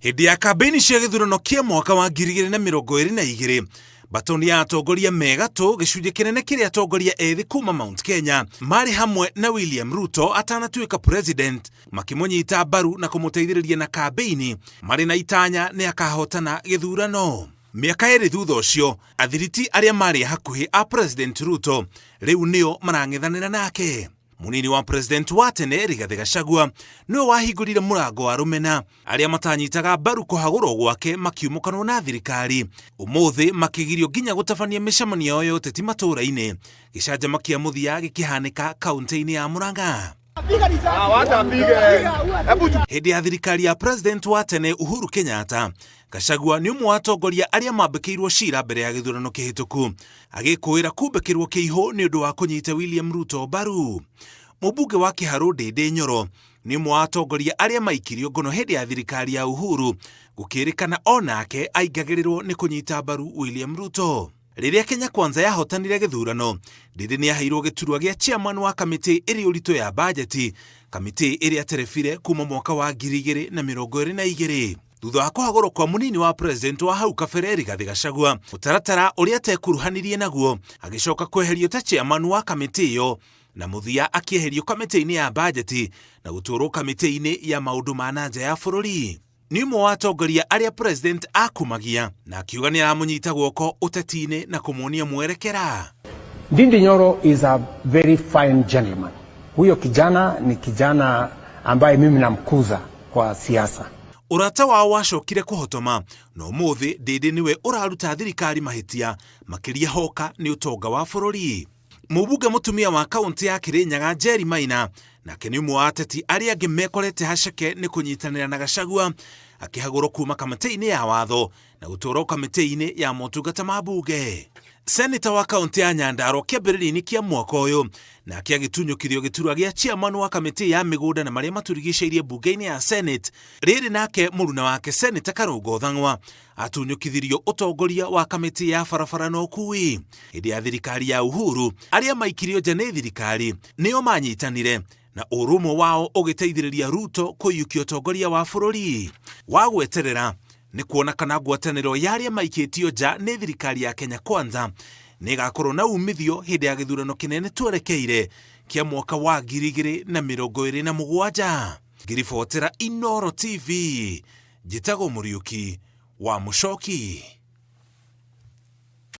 Hindi ya kambeni cia githurano kia mwaka wa 2022 batoni ya atongoria megatu gicunjĩ kinene kiria atongoria ethi kuma Mount Kenya mari hamwe na William Ruto atanatuika president makimunyita mbaru na kumuteithĩrĩria na kambeni mari na itanya ni akahotana githurano. Miaka iri thutha ucio athiriti aria mari hakuhi a President Ruto riu nio marang'ethanĩra nake. Munini wa president wa tene Rigathi Gachagua niwe wahingũrire mũrango wa rũmena aria matanyitaga mbaru kuhagũrwo gwake makiumũkanwo na thirikari umuthi makigirio nginya gutabania mĩcemanio ya ũteti matũra-inĩ gĩcanjama kĩa mũthia gĩkĩhanĩka kaunti-inĩ ya Murang'a. Hindi ya thirikari ya president wa tene Uhuru Kenyatta, Gachagua ni ũmwe wa atongoria aria mambĩkĩirwo cira mbere ya gĩthurano kĩhĩtũku agĩkũĩra kumbĩkĩrwo kĩiho nĩ ũndũ wa kũnyita William Ruto mbaru. Mũmbunge wa Kiharu Ndindi Nyoro ni ũmwe wa atongoria aria maikirio ngono hindi ya thirikari ya Uhuru gũkĩrĩkana onake aingagĩrĩrwo nĩ kũnyita mbaru William Ruto. Rĩrĩa Kenya Kwanza yahotanire gĩthurano, Ndindi nĩ aheirwo gĩturwa gĩa chairman wa kamĩtĩ ĩrĩa ũritũ ya bajeti, kamĩtĩ ĩrĩa terebire kuma mwaka wa 2022. Thutha wa kũhagũrwo kwa munini wa president wa hau kabere Rigathi Gachagua, mũtaratara ũrĩa tekuruhanirie naguo agĩcoka kweherio ta chairman wa kamĩtĩ ĩyo na mũthia akĩeherio kamĩtĩ-inĩ ya bajeti na gũtũrwo kamĩtĩ-inĩ ya maũndũ ma nanja ya bũrũri. Ni ũmwe wa atongoria aria president akumagia na akiuga nĩ aramũnyita guoko ũteti-inĩ na kũmuonia mwerekera. Ndindi Nyoro is a very fine gentleman. Huyo kijana ni kijana ambaye mimi namkuza kwa siasa. Urata wao wacokire kuhotoma no ũmũthĩ Ndindi niwe ũraruta thirikari mahitia makĩria hoka nĩ ũtonga wa bũrũri. Mũmbunge mũtumia wa kaunti ya Kirinyaga Njeri Maina nake nĩ ũmwe wa ateti aria angĩ mekorete haceke nĩ kũnyitanĩra na Gachagua akĩhagũrwo kuma kamĩtĩ-inĩ ya watho na gũtũrwo kamĩtĩ-inĩ ya motungata ma mbunge. Senator wa kaunti ya Nyandarua kĩambĩrĩria-inĩ kĩa mwaka ũyũ nake agĩtunyũkithio gĩturwa gĩa chairman wa kamĩtĩ ya mĩgũnda na marĩa maturigicĩirie mbunge-inĩ ya Senate. Rĩrĩ nake mũruna wake Senator Karũngũ Thang'wa atunyũkithirio ũtongoria wa kamĩtĩ ya barabara na ũkui. Hĩndĩ ya thirikari ya Uhuru aria maikirio nja nĩ thirikari nĩo manyitanire na ũrũmwe wao ũgĩteithĩrĩria Ruto kũiyũkia ũtongoria wa bũrũri. Wa gweterera nĩ kuona kana ngwatanĩro ya aria maikĩtio nja nĩ thirikari ya Kenya Kwanza nĩ ĩgakorwo na umithio hĩndĩ ya gĩthurano kĩnene twerekeire kĩa mwaka wa 2027. Ngĩribotera Inooro TV, njĩtagwo Mũriũki wa Mũchoki.